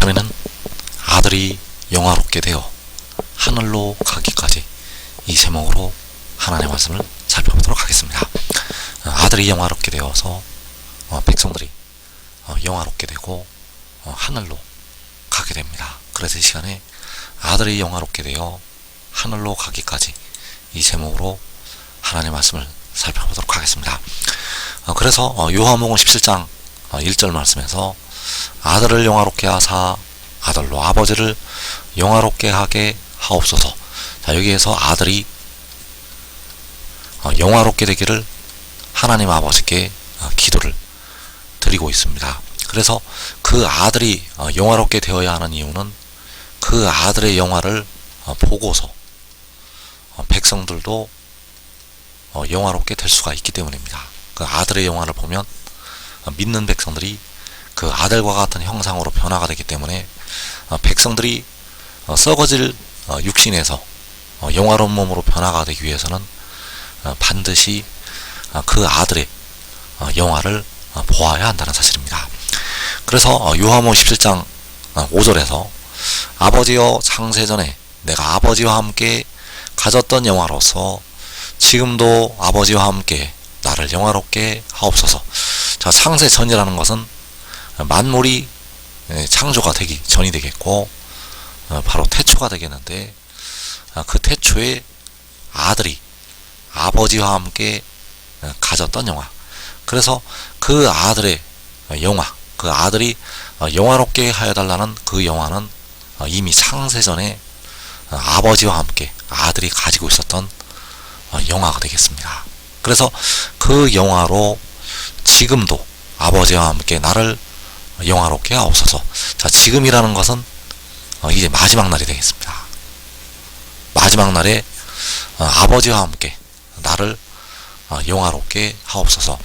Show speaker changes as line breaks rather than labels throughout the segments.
이참에는 아들이 영화롭게 되어 하늘로 가기까지 이 제목으로 하나님의 말씀을 살펴보도록 하겠습니다. 아들이 영화롭게 되어서 백성들이 영화롭게 되고 하늘로 가게 됩니다. 그래서 이 시간에 아들이 영화롭게 되어 하늘로 가기까지 이 제목으로 하나님의 말씀을 살펴보도록 하겠습니다. 그래서 요한복음 17장 1절 말씀에서 아들을 영화롭게 하사 아들로 아버지를 영화롭게 하게 하옵소서. 자, 여기에서 아들이 영화롭게 되기를 하나님 아버지께 기도를 드리고 있습니다. 그래서 그 아들이 영화롭게 되어야 하는 이유는 그 아들의 영화를 보고서 백성들도 영화롭게 될 수가 있기 때문입니다. 그 아들의 영화를 보면 믿는 백성들이 그 아들과 같은 형상으로 변화가 되기 때문에 백성들이 썩어질 육신에서 영화로운 몸으로 변화가 되기 위해서는 반드시 그 아들의 영화를 보아야 한다는 사실입니다. 그래서 요한복음 17장 5절에서 아버지여 창세전에 내가 아버지와 함께 가졌던 영화로서 지금도 아버지와 함께 나를 영화롭게 하옵소서. 자, 창세전이라는 것은 만물이 창조가 되기 전이 되겠고 바로 태초가 되겠는데 그 태초에 아들이 아버지와 함께 가졌던 영화, 그래서 그 아들의 영화, 그 아들이 영화롭게 하여달라는 그 영화는 이미 창세전에 아버지와 함께 아들이 가지고 있었던 영화가 되겠습니다. 그래서 그 영화로 지금도 아버지와 함께 나를 영화롭게 하옵소서. 자, 지금이라는 것은 이제 마지막 날이 되겠습니다. 마지막 날에 아버지와 함께 나를 영화롭게 하옵소서.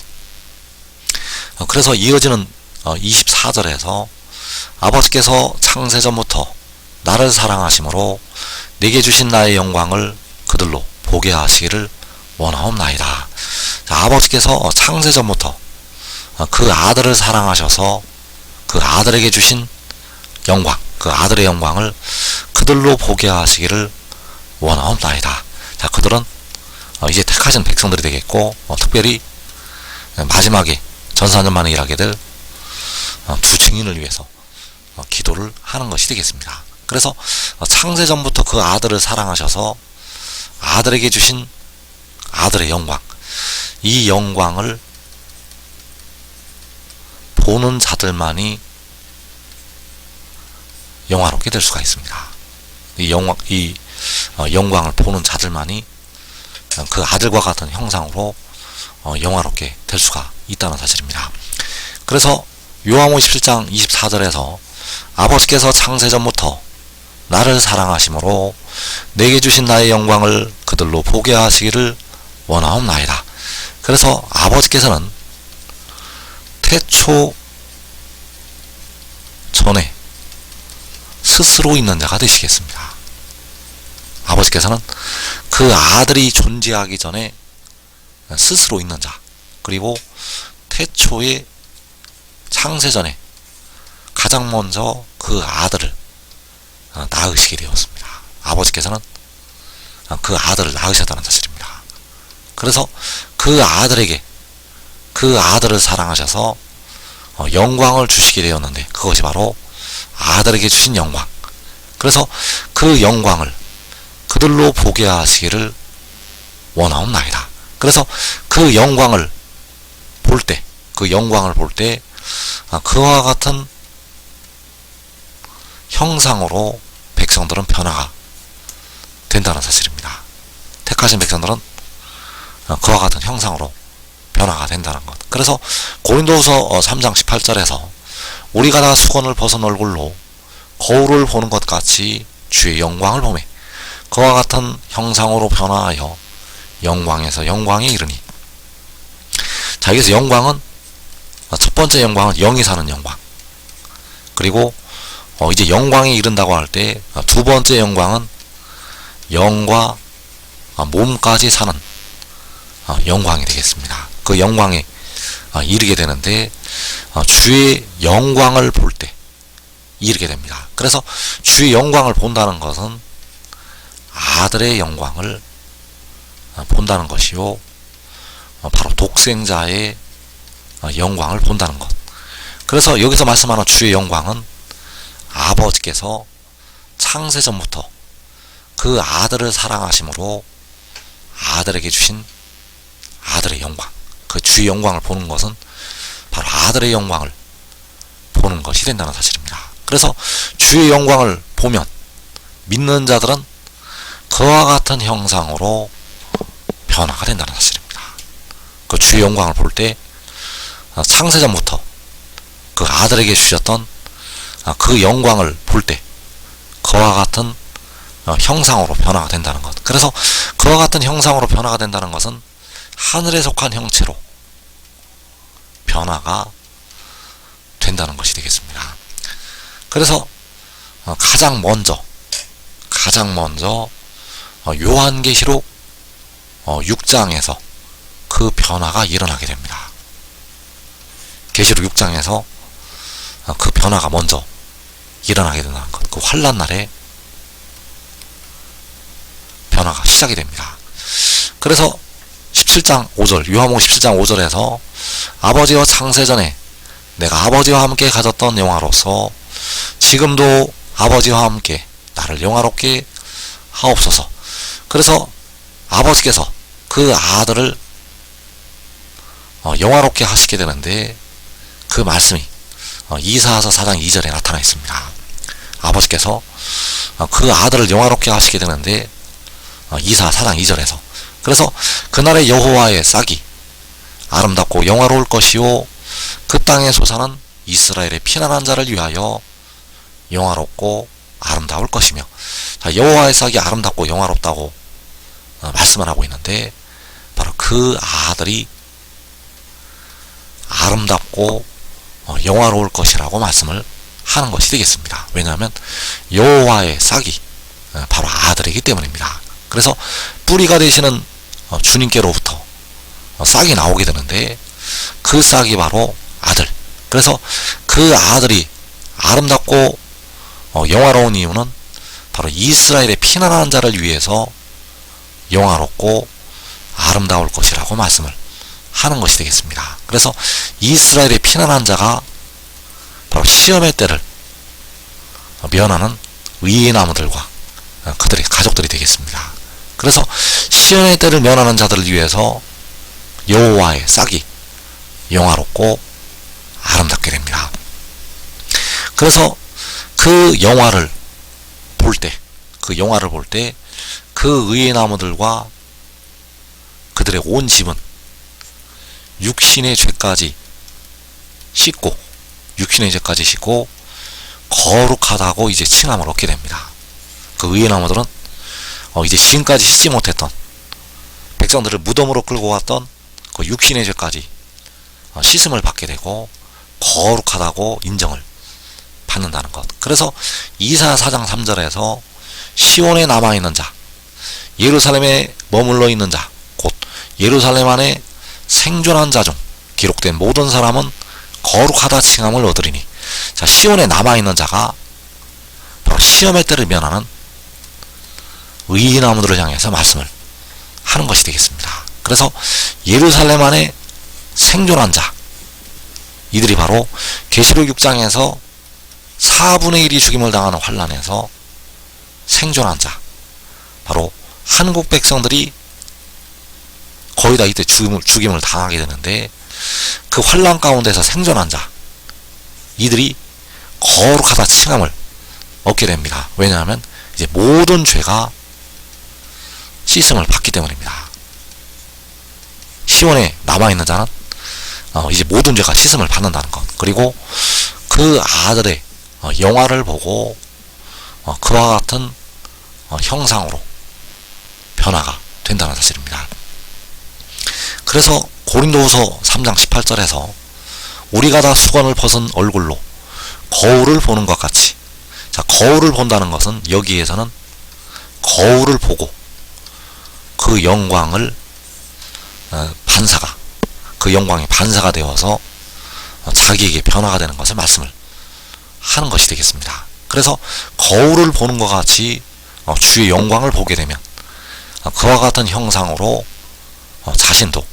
그래서 이어지는 24절에서 아버지께서 창세전부터 나를 사랑하심으로 내게 주신 나의 영광을 그들로 보게 하시기를 원하옵나이다. 자, 아버지께서 창세전부터 그 아들을 사랑하셔서 그 아들에게 주신 영광, 그 아들의 영광을 그들로 보게 하시기를 원하옵나이다. 자, 그들은 이제 택하신 백성들이 되겠고 특별히 마지막에 전사년만에 일하게 될 두 증인을 위해서 기도를 하는 것이 되겠습니다. 그래서 창세전부터 그 아들을 사랑하셔서 아들에게 주신 아들의 영광, 이 영광을 보는 자들만이 영화롭게 될 수가 있습니다. 이 영광을 보는 자들만이 그 아들과 같은 형상으로 영화롭게 될 수가 있다는 사실입니다. 그래서 요한복음 17장 24절에서 아버지께서 창세전부터 나를 사랑하심으로 내게 주신 나의 영광을 그들로 보게 하시기를 원하옵나이다. 그래서 아버지께서는 태초 전에 스스로 있는 자가 되시겠습니다. 아버지께서는 그 아들이 존재하기 전에 스스로 있는 자, 그리고 태초에 창세전에 가장 먼저 그 아들을 낳으시게 되었습니다. 아버지께서는 그 아들을 낳으셨다는 사실입니다. 그래서 그 아들에게 그 아들을 사랑하셔서 영광을 주시게 되었는데 그것이 바로 아들에게 주신 영광, 그래서 그 영광을 그들로 보게 하시기를 원하옵나이다. 그래서 그 영광을 볼 때, 그와 같은 형상으로 백성들은 변화가 된다는 사실입니다. 택하신 백성들은 그와 같은 형상으로 변화가 된다는 것. 그래서 고린도후서 3장 18절에서 우리가 다 수건을 벗은 얼굴로 거울을 보는 것 같이 주의 영광을 보매 그와 같은 형상으로 변화하여 영광에서 영광에 이르니. 자, 여기서 영광은 첫 번째 영광은 영이 사는 영광, 그리고 이제 영광에 이른다고 할 때 두 번째 영광은 영과 몸까지 사는 영광이 되겠습니다. 그 영광에 주의 영광을 볼 때 이르게 됩니다. 그래서 주의 영광을 본다는 것은 아들의 영광을 본다는 것이요, 바로 독생자의 영광을 본다는 것. 그래서 여기서 말씀하는 주의 영광은 아버지께서 창세전부터 그 아들을 사랑하심으로 아들에게 주신 아들의 영광, 그 주의 영광을 보는 것은 바로 아들의 영광을 보는 것이 된다는 사실입니다. 그래서 주의 영광을 보면 믿는 자들은 그와 같은 형상으로 변화가 된다는 사실입니다. 그 주의 영광을 볼 때 창세전부터 그 아들에게 주셨던 그 영광을 볼 때 그와 같은 형상으로 변화가 된다는 것. 그래서 그와 같은 형상으로 변화가 된다는 것은 하늘에 속한 형체로 변화가 된다는 것이 되겠습니다. 그래서 가장 먼저 요한계시록 6장에서 그 변화가 일어나게 됩니다. 계시록 6장에서 그 변화가 먼저 일어나게 된다는 것. 그 환난 날에 변화가 시작이 됩니다. 그래서 17장 5절, 요한복음 17장 5절에서 아버지와 창세전에 내가 아버지와 함께 가졌던 영화로서 지금도 아버지와 함께 나를 영화롭게 하옵소서. 그래서 아버지께서 그 아들을 영화롭게 하시게 되는데 그 말씀이 이사야서 4장 2절에 나타나 있습니다. 아버지께서 그 아들을 영화롭게 하시게 되는데 이사야 4장 2절에서, 그래서 그날의 여호와의 싹이 아름답고 영화로울 것이요 그 땅의 소사는 이스라엘의 피난한 자를 위하여 영화롭고 아름다울 것이며, 여호와의 싹이 아름답고 영화롭다고 말씀을 하고 있는데 바로 그 아들이 아름답고 영화로울 것이라고 말씀을 하는 것이 되겠습니다. 왜냐하면 여호와의 싹이 바로 아들이기 때문입니다. 그래서 뿌리가 되시는 주님께로부터 싹이 나오게 되는데 그 싹이 바로 아들. 그래서 그 아들이 아름답고 영화로운 이유는 바로 이스라엘의 피난하는 자를 위해서 영화롭고 아름다울 것이라고 말씀을 하는 것이 되겠습니다. 그래서 이스라엘의 피난한 자가 바로 시험의 때를 면하는 의의 나무들과 그들의 가족들이 되겠습니다. 그래서 시험의 때를 면하는 자들을 위해서 여호와의 싹이 영화롭고 아름답게 됩니다. 그래서 그 영화를 볼 때, 그 의의 나무들과 그들의 온 집은 육신의 죄까지 씻고 거룩하다고 이제 칭함을 얻게 됩니다. 그 의의 나무들은 이제 지금까지 씻지 못했던 백성들을 무덤으로 끌고 왔던 그 육신의 죄까지 씻음을 받게 되고 거룩하다고 인정을 받는다는 것. 그래서 이사야 4장 3절에서 시온에 남아있는 자, 예루살렘에 머물러 있는 자, 곧 예루살렘 안에 생존한 자 중 기록된 모든 사람은 거룩하다 칭함을 얻으리니, 자, 시온에 남아있는 자가 바로 시험의 때를 면하는 의의 나무들을 향해서 말씀을 하는 것이 되겠습니다. 그래서 예루살렘 안에 생존한 자, 이들이 바로 계시록 6장에서 4분의 1이 죽임을 당하는 환란에서 생존한 자, 바로 한국 백성들이 거의 다 이때 죽임을 당하게 되는데 그 환란 가운데서 생존한 자, 이들이 거룩하다 칭함을 얻게 됩니다. 왜냐하면 이제 모든 죄가 씻음을 받기 때문입니다. 시온에 남아있는 자는 이제 모든 죄가 씻음을 받는다는 것. 그리고 그 아들의 영화를 보고 그와 같은 형상으로 변화가 된다는 사실입니다. 그래서 고린도후서 3장 18절에서 우리가 다 수건을 벗은 얼굴로 거울을 보는 것 같이, 자, 거울을 본다는 것은 여기에서는 거울을 보고 그 영광을 반사가, 그 영광이 반사가 되어서 자기에게 변화가 되는 것을 말씀을 하는 것이 되겠습니다. 그래서 거울을 보는 것 같이 주의 영광을 보게 되면 그와 같은 형상으로 자신도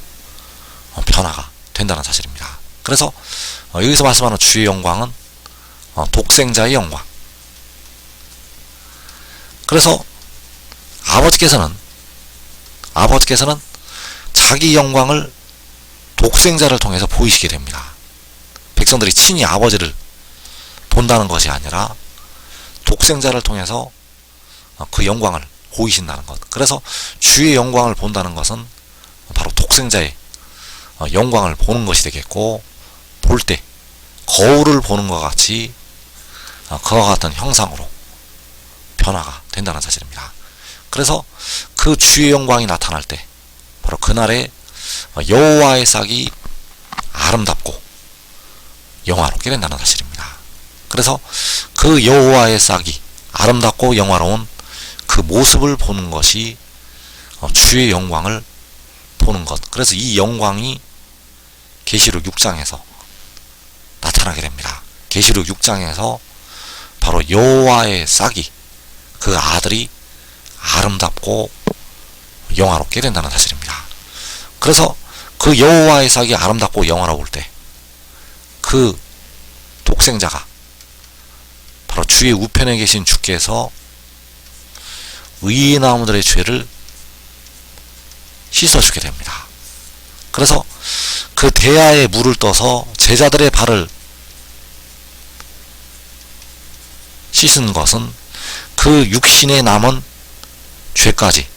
변화가 된다는 사실입니다. 그래서 여기서 말씀하는 주의 영광은 독생자의 영광. 그래서 아버지께서는 자기 영광을 독생자를 통해서 보이시게 됩니다. 백성들이 친히 아버지를 본다는 것이 아니라 독생자를 통해서 그 영광을 보이신다는 것. 그래서 주의 영광을 본다는 것은 바로 독생자의 영광을 보는 것이 되겠고, 볼 때 거울을 보는 것 같이 그와 같은 형상으로 변화가 된다는 사실입니다. 그래서 그 주의 영광이 나타날 때 바로 그날에 여호와의 싹이 아름답고 영화롭게 된다는 사실입니다. 그래서 그 여호와의 싹이 아름답고 영화로운 그 모습을 보는 것이 주의 영광을 보는 것. 그래서 이 영광이 계시록 6장에서 나타나게 됩니다. 계시록 6장에서 바로 여호와의 싹이, 그 아들이 아름답고 영화롭게 된다는 사실입니다. 그래서 그 여호와의 싹이 아름답고 영화로울 때 그 독생자가 바로 주의 우편에 계신 주께서 의인 아무들의 죄를 씻어주게 됩니다. 그래서 그 대야에 물을 떠서 제자들의 발을 씻은 것은 그 육신에 남은 죄까지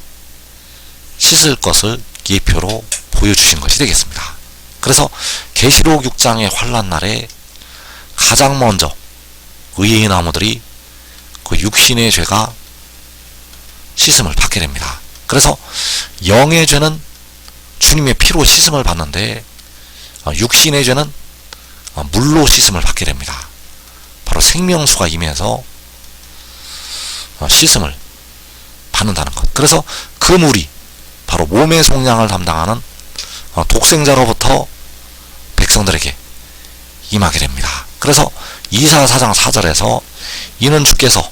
씻을 것을 예표로 보여주신 것이 되겠습니다. 그래서 계시록 6장의 환란날에 가장 먼저 의인 아무들이 그 육신의 죄가 씻음을 받게 됩니다. 그래서 영의 죄는 주님의 피로 씻음을 받는데 육신의 죄는 물로 씻음을 받게 됩니다. 바로 생명수가 임해서 씻음을 받는다는 것. 그래서 그 물이 바로 몸의 속량을 담당하는 독생자로부터 백성들에게 임하게 됩니다. 그래서 이사 4장 4절에서 이는 주께서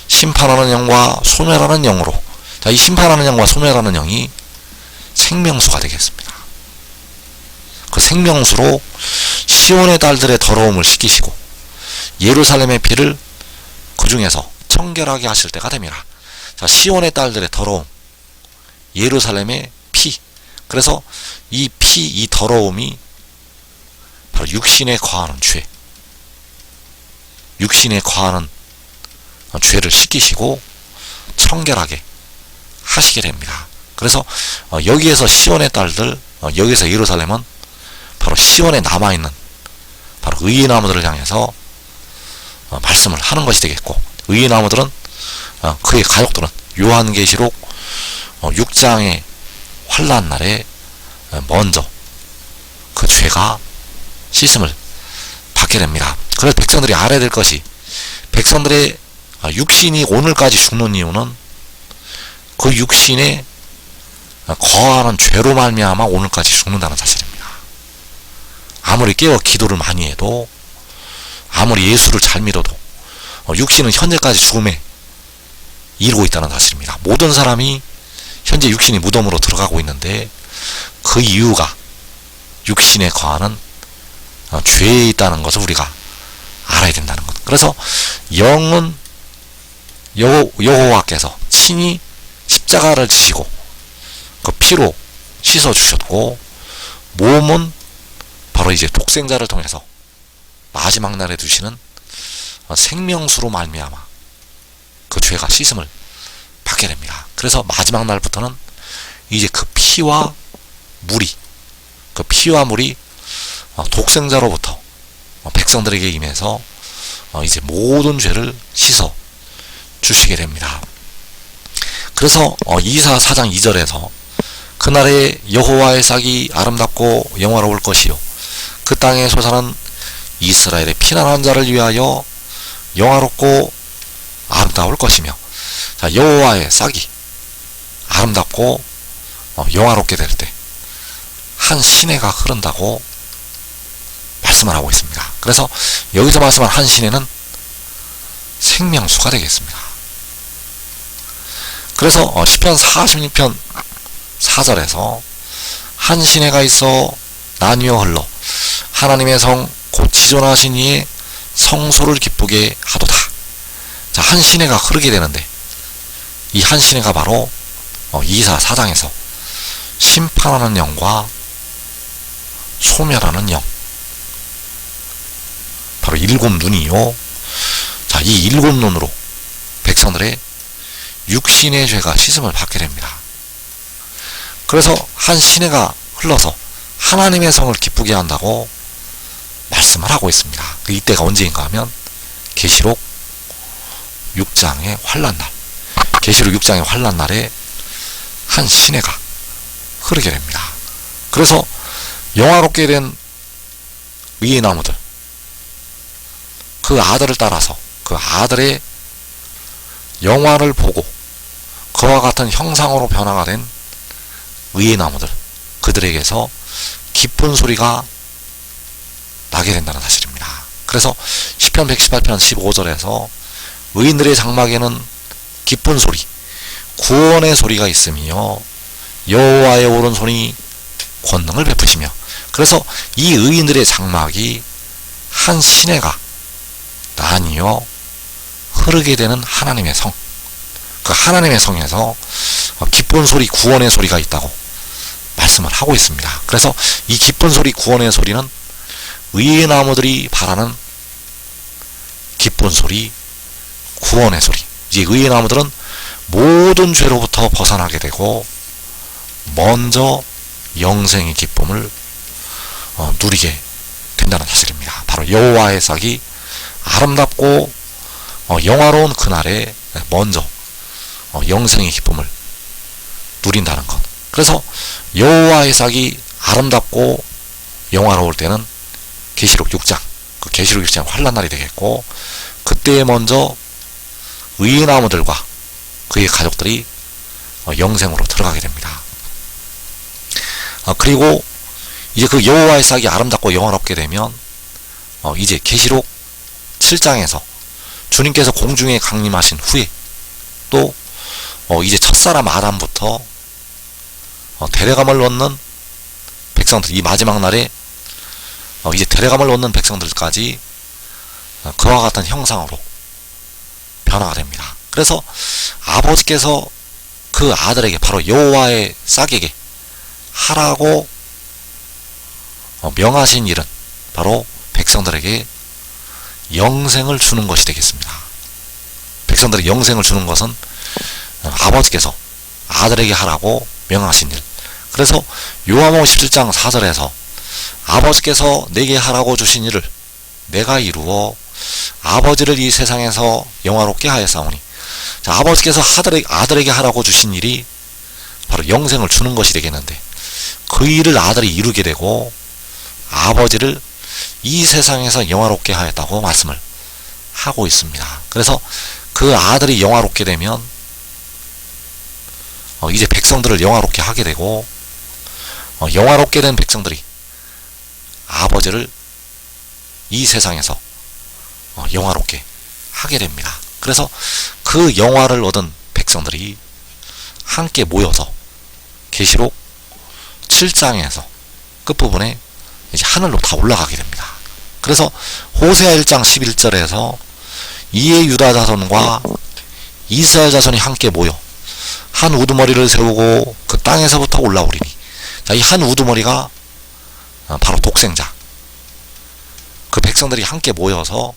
심판하는 영과 소멸하는 영으로, 이 심판하는 영과 소멸하는 영이 생명수가 되겠습니다. 그 생명수로 시온의 딸들의 더러움을 씻기시고 예루살렘의 피를 그 중에서 청결하게 하실 때가 됩니다. 자, 시온의 딸들의 더러움, 예루살렘의 피. 그래서 이 피, 이 더러움이 바로 육신에 거하는 죄, 육신에 거하는 죄를 씻기시고 청결하게 하시게 됩니다. 그래서 여기에서 시온의 딸들, 여기서 예루살렘은 바로 시온에 남아있는 바로 의인나무들을 향해서 말씀을 하는 것이 되겠고, 의인나무들은 그의 가족들은 요한계시록 6장의 환란날에 먼저 그 죄가 씻음을 받게 됩니다. 그래서 백성들이 알아야 될 것이, 백성들의 육신이 오늘까지 죽는 이유는 그 육신에 거하는 죄로 말미암아 오늘까지 죽는다는 사실입니다. 아무리 깨어 기도를 많이 해도, 아무리 예수를 잘 믿어도 육신은 현재까지 죽음에 이르고 있다는 사실입니다. 모든 사람이 현재 육신이 무덤으로 들어가고 있는데 그 이유가 육신에 거하는 죄에 있다는 것을 우리가 알아야 된다는 것. 그래서 영은 여호와께서 친히 십자가를 지시고 그 피로 씻어 주셨고, 몸은 바로 이제 독생자를 통해서 마지막 날에 두시는 생명수로 말미암아 그 죄가 씻음을 받게 됩니다. 그래서 마지막 날부터는 이제 그 피와 물이 독생자로부터 백성들에게 임해서 이제 모든 죄를 씻어 주시게 됩니다. 그래서 이사 4장 2절에서 그날에 여호와의 싹이 아름답고 영화로울 것이요 그 땅에 솟아난 이스라엘의 피난한 자를 위하여 영화롭고 아름다울 것이며, 자, 여호와의 싹이 아름답고 영화롭게 될 때 한 시내가 흐른다고 말씀을 하고 있습니다. 그래서 여기서 말씀한 한 시내는 생명수가 되겠습니다. 그래서 시편 46편 4절에서 한 시내가 있어 나뉘어 흘러 하나님의 성 곧 지존하신 이의 성소를 기쁘게 하도다. 자, 한 시내가 흐르게 되는데 이 한 시내가 바로 이사 4장에서 심판하는 영과 소멸하는 영, 바로 일곱 눈이요. 자, 이 일곱 눈으로 백성들의 육신의 죄가 씻음을 받게 됩니다. 그래서 한 시내가 흘러서 하나님의 성을 기쁘게 한다고 말씀을 하고 있습니다. 이때가 언제인가 하면 계시록 6장의 환란날, 계시록 6장의 환란날에 한 시내가 흐르게 됩니다. 그래서 영화롭게 된 의의 나무들, 그 아들을 따라서 그 아들의 영화를 보고 그와 같은 형상으로 변화가 된 의의 나무들, 그들에게서 기쁜 소리가 나게 된다는 사실입니다. 그래서 시편 118편 15절에서 의인들의 장막에는 기쁜 소리, 구원의 소리가 있으며 여호와의 오른손이 권능을 베푸시며, 그래서 이 의인들의 장막이 한 시내가 나뉘어 흐르게 되는 하나님의 성, 그 하나님의 성에서 기쁜 소리, 구원의 소리가 있다고 말씀을 하고 있습니다. 그래서 이 기쁜 소리, 구원의 소리는 의의 나무들이 바라는 기쁜 소리, 구원의 소리. 이제 의의 나무들은 모든 죄로부터 벗어나게 되고 먼저 영생의 기쁨을 누리게 된다는 사실입니다. 바로 여호와의 싹이 아름답고 영화로운 그날에 먼저 영생의 기쁨을 누린다는 것. 그래서 여호와의 싹이 아름답고 영화로울 때는 계시록 6장, 그 계시록 6장 환란날이 되겠고, 그때에 먼저 의의 나무들과 그의 가족들이 영생으로 들어가게 됩니다. 그리고 이제 그 여호와의 싹이 아름답고 영화롭게 되면 이제 계시록 7장에서 주님께서 공중에 강림하신 후에 또 이제 첫사람 아담부터 데려감을 얻는 백성들, 이 마지막 날에 이제 데려감을 얻는 백성들까지 그와 같은 형상으로 변화가 됩니다. 그래서 아버지께서 그 아들에게, 바로 여호와의 싹에게 하라고 명하신 일은 바로 백성들에게 영생을 주는 것이 되겠습니다. 백성들에게 영생을 주는 것은 아버지께서 아들에게 하라고 명하신 일. 그래서 요한복음 17장 4절에서 아버지께서 내게 하라고 주신 일을 내가 이루어 아버지를 이 세상에서 영화롭게 하였사오니, 자, 아버지께서 아들에게 하라고 주신 일이 바로 영생을 주는 것이 되겠는데, 그 일을 아들이 이루게 되고 아버지를 이 세상에서 영화롭게 하였다고 말씀을 하고 있습니다. 그래서 그 아들이 영화롭게 되면 이제 백성들을 영화롭게 하게 되고, 영화롭게 된 백성들이 아버지를 이 세상에서 영화롭게 하게 됩니다. 그래서 그 영화를 얻은 백성들이 함께 모여서 계시록 7장에서 끝부분에 이제 하늘로 다 올라가게 됩니다. 그래서 호세아 1장 11절에서 이에 유다 자손과 이스라엘 자손이 함께 모여 한 우두머리를 세우고 그 땅에서부터 올라오리니, 자, 이 한 우두머리가 바로 독생자, 그 백성들이 함께 모여서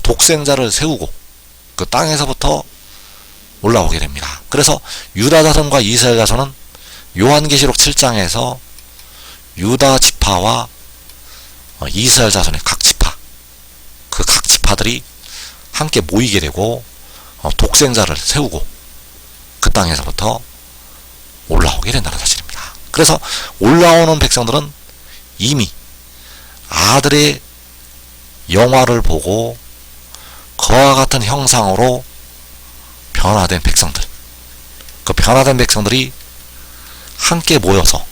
독생자를 세우고 그 땅에서부터 올라오게 됩니다. 그래서 유다 자손과 이스라엘 자손은 요한계시록 7장에서 유다 지파와 이스라엘 자손의 각 지파, 그 각 지파들이 함께 모이게 되고 독생자를 세우고 그 땅에서부터 올라오게 된다는 사실입니다. 그래서 올라오는 백성들은 이미 아들의 영화를 보고 그와 같은 형상으로 변화된 백성들, 그 변화된 백성들이 함께 모여서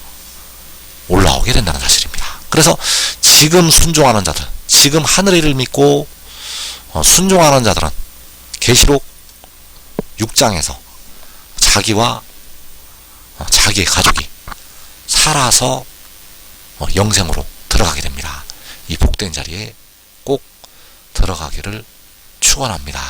올라오게 된다는 사실입니다. 그래서 지금 순종하는 자들, 지금 하늘의 일을 믿고 순종하는 자들은 계시록 6장에서 자기와 자기의 가족이 살아서 영생으로 들어가게 됩니다. 이 복된 자리에 꼭 들어가기를 축원합니다.